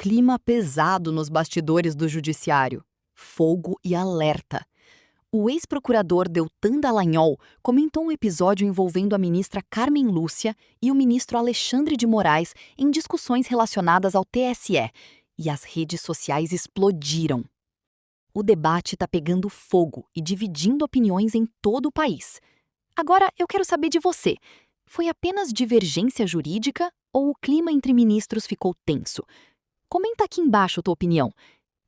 Clima pesado nos bastidores do judiciário. Fogo e alerta. O ex-procurador Deltan Dallagnol comentou um episódio envolvendo a ministra Carmen Lúcia e o ministro Alexandre de Moraes em discussões relacionadas ao TSE, e as redes sociais explodiram. O debate está pegando fogo e dividindo opiniões em todo o país. Agora, eu quero saber de você. Foi apenas divergência jurídica ou o clima entre ministros ficou tenso? Comenta aqui embaixo a tua opinião.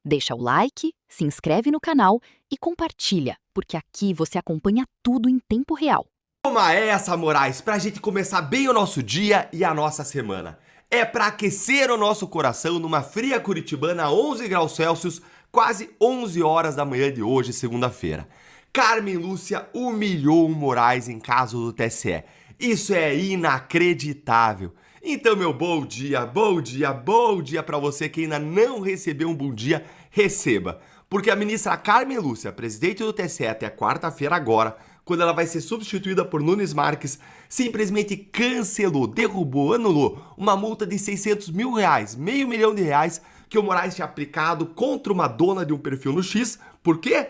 Deixa o like, se inscreve no canal e compartilha, porque aqui você acompanha tudo em tempo real. Toma essa, Moraes, pra gente começar bem o nosso dia e a nossa semana. É pra aquecer o nosso coração numa fria curitibana a 11 graus Celsius, quase 11 horas da manhã de hoje, segunda-feira. Carmen Lúcia humilhou o Moraes em caso do TSE. Isso é inacreditável. Então, meu bom dia pra você que ainda não recebeu um bom dia, receba. Porque a ministra Carmen Lúcia, presidente do TSE até quarta-feira agora, quando ela vai ser substituída por Nunes Marques, simplesmente cancelou, derrubou, anulou uma multa de 600 mil reais, R$500 mil, que o Moraes tinha aplicado contra uma dona de um perfil no X. Por quê?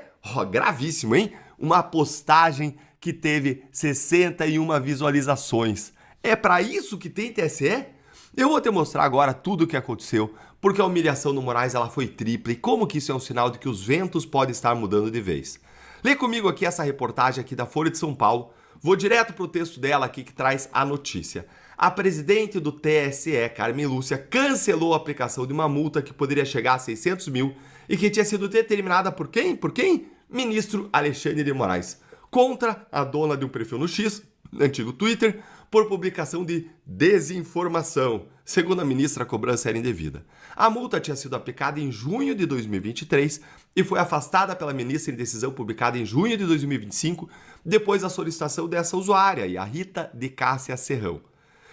Gravíssimo, hein? Uma postagem que teve 61 visualizações. É pra isso que tem TSE? Eu vou te mostrar agora tudo o que aconteceu, porque a humilhação no Moraes ela foi tripla e como que isso é um sinal de que os ventos podem estar mudando de vez. Lê comigo aqui essa reportagem aqui da Folha de São Paulo. Vou direto pro texto dela aqui que traz a notícia. A presidente do TSE, Carmen Lúcia, cancelou a aplicação de uma multa que poderia chegar a 600 mil e que tinha sido determinada por quem? Por quem? Ministro Alexandre de Moraes, contra a dona de um perfil no X, antigo Twitter, por publicação de desinformação. Segundo a ministra, a cobrança era indevida. A multa tinha sido aplicada em junho de 2023 e foi afastada pela ministra em decisão publicada em junho de 2025, depois da solicitação dessa usuária, a Rita de Cássia Serrão.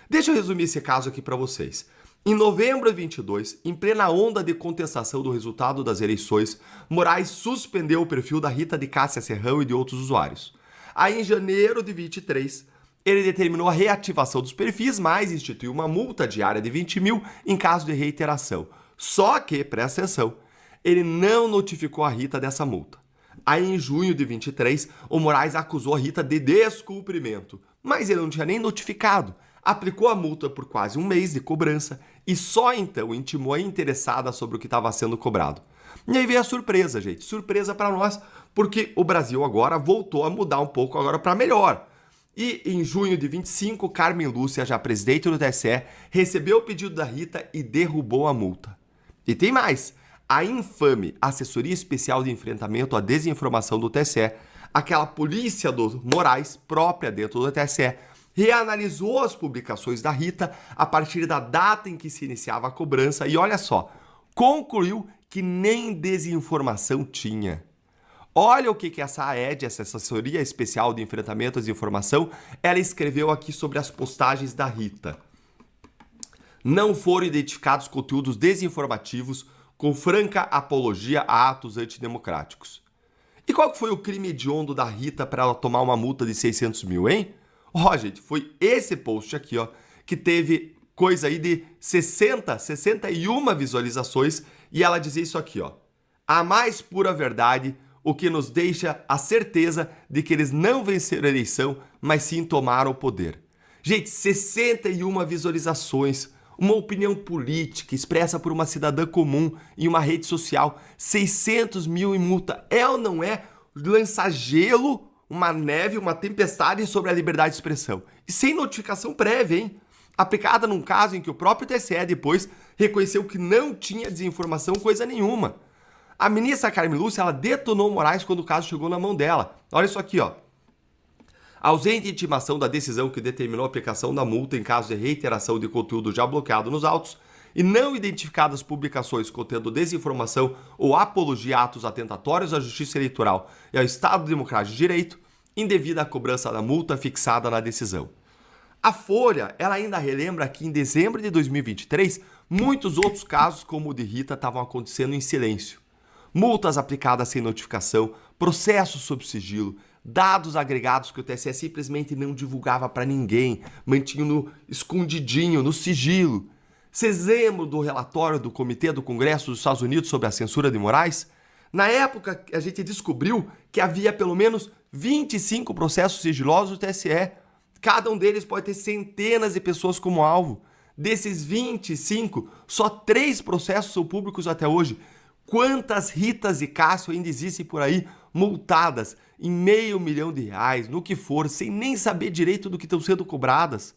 Deixa eu resumir esse caso aqui para vocês. Em novembro de 22, em plena onda de contestação do resultado das eleições, Moraes suspendeu o perfil da Rita de Cássia Serrão e de outros usuários. Aí, em janeiro de 23, ele determinou a reativação dos perfis, mas instituiu uma multa diária de 20 mil em caso de reiteração. Só que, presta atenção, ele não notificou a Rita dessa multa. Aí, em junho de 23, o Moraes acusou a Rita de descumprimento, mas ele não tinha nem notificado. Aplicou a multa por quase um mês de cobrança e só então intimou a interessada sobre o que estava sendo cobrado. E aí veio a surpresa, gente. Surpresa para nós, porque o Brasil agora voltou a mudar um pouco agora para melhor. E em junho de 25, Carmen Lúcia, já presidente do TSE, recebeu o pedido da Rita e derrubou a multa. E tem mais. A infame Assessoria Especial de Enfrentamento à Desinformação do TSE, aquela polícia do Moraes, própria dentro do TSE, reanalisou as publicações da Rita a partir da data em que se iniciava a cobrança e, olha só, concluiu que nem desinformação tinha. Olha o que essa AED, essa Assessoria Especial de Enfrentamento à Desinformação, ela escreveu aqui sobre as postagens da Rita. Não foram identificados conteúdos desinformativos com franca apologia a atos antidemocráticos. E qual que foi o crime hediondo da Rita para ela tomar uma multa de 600 mil, hein? Gente, foi esse post aqui, que teve coisa aí de 61 visualizações e ela dizia isso aqui, a mais pura verdade, o que nos deixa a certeza de que eles não venceram a eleição, mas sim tomaram o poder. Gente, 61 visualizações, uma opinião política expressa por uma cidadã comum em uma rede social, 600 mil em multa. É ou não é lançar gelo, uma neve, uma tempestade sobre a liberdade de expressão? E sem notificação prévia, hein? Aplicada num caso em que o próprio TSE depois reconheceu que não tinha desinformação coisa nenhuma. A ministra Carmen Lúcia, ela detonou Moraes quando o caso chegou na mão dela. Olha isso aqui, Ausente intimação da decisão que determinou a aplicação da multa em caso de reiteração de conteúdo já bloqueado nos autos e não identificadas publicações contendo desinformação ou apologia a atos atentatórios à justiça eleitoral e ao Estado Democrático de Direito, indevida a cobrança da multa fixada na decisão. A Folha, ela ainda relembra que em dezembro de 2023, muitos outros casos como o de Rita estavam acontecendo em silêncio. Multas aplicadas sem notificação, processos sob sigilo, dados agregados que o TSE simplesmente não divulgava para ninguém, mantinha no escondidinho, no sigilo. Vocês lembram do relatório do Comitê do Congresso dos Estados Unidos sobre a censura de Moraes? Na época, a gente descobriu que havia pelo menos 25 processos sigilosos do TSE. Cada um deles pode ter centenas de pessoas como alvo. Desses 25, só 3 processos são públicos até hoje. Quantas Ritas e Cássio ainda existem por aí, multadas em R$500 mil, no que for, sem nem saber direito do que estão sendo cobradas?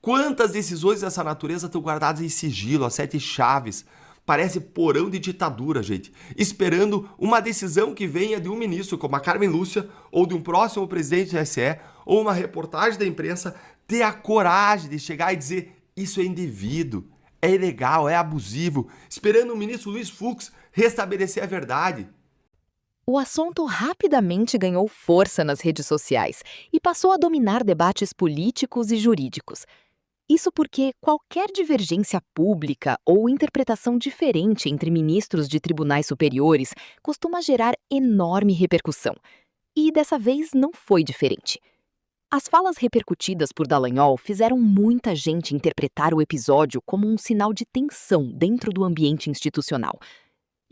Quantas decisões dessa natureza estão guardadas em sigilo, a 7 chaves? Parece porão de ditadura, gente, esperando uma decisão que venha de um ministro como a Carmen Lúcia ou de um próximo presidente do TSE ou uma reportagem da imprensa ter a coragem de chegar e dizer isso é indevido, é ilegal, é abusivo, esperando o ministro Luiz Fux restabelecer a verdade. O assunto rapidamente ganhou força nas redes sociais e passou a dominar debates políticos e jurídicos. Isso porque qualquer divergência pública ou interpretação diferente entre ministros de tribunais superiores costuma gerar enorme repercussão. E dessa vez não foi diferente. As falas repercutidas por Dallagnol fizeram muita gente interpretar o episódio como um sinal de tensão dentro do ambiente institucional.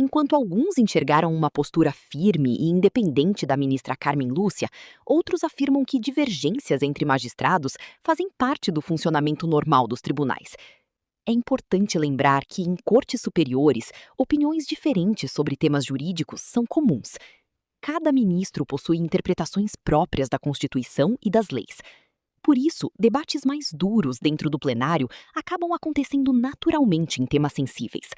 Enquanto alguns enxergaram uma postura firme e independente da ministra Carmen Lúcia, outros afirmam que divergências entre magistrados fazem parte do funcionamento normal dos tribunais. É importante lembrar que, em cortes superiores, opiniões diferentes sobre temas jurídicos são comuns. Cada ministro possui interpretações próprias da Constituição e das leis. Por isso, debates mais duros dentro do plenário acabam acontecendo naturalmente em temas sensíveis.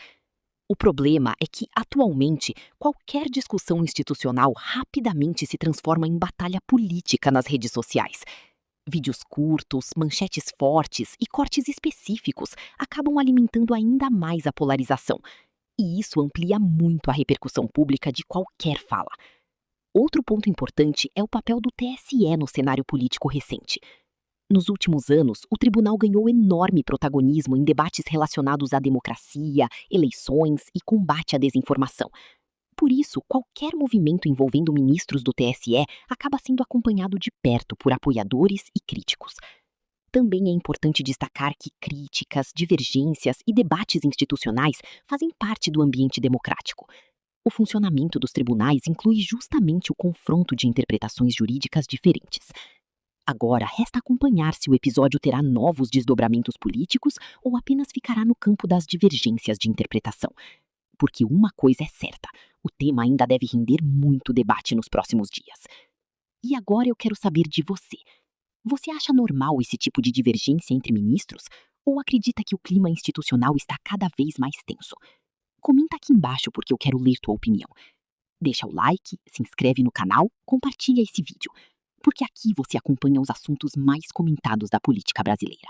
O problema é que, atualmente, qualquer discussão institucional rapidamente se transforma em batalha política nas redes sociais. Vídeos curtos, manchetes fortes e cortes específicos acabam alimentando ainda mais a polarização. E isso amplia muito a repercussão pública de qualquer fala. Outro ponto importante é o papel do TSE no cenário político recente. Nos últimos anos, o tribunal ganhou enorme protagonismo em debates relacionados à democracia, eleições e combate à desinformação. Por isso, qualquer movimento envolvendo ministros do TSE acaba sendo acompanhado de perto por apoiadores e críticos. Também é importante destacar que críticas, divergências e debates institucionais fazem parte do ambiente democrático. O funcionamento dos tribunais inclui justamente o confronto de interpretações jurídicas diferentes. Agora, resta acompanhar se o episódio terá novos desdobramentos políticos ou apenas ficará no campo das divergências de interpretação. Porque uma coisa é certa, o tema ainda deve render muito debate nos próximos dias. E agora eu quero saber de você. Você acha normal esse tipo de divergência entre ministros? Ou acredita que o clima institucional está cada vez mais tenso? Comenta aqui embaixo porque eu quero ler tua opinião. Deixa o like, se inscreve no canal, compartilha esse vídeo. Porque aqui você acompanha os assuntos mais comentados da política brasileira.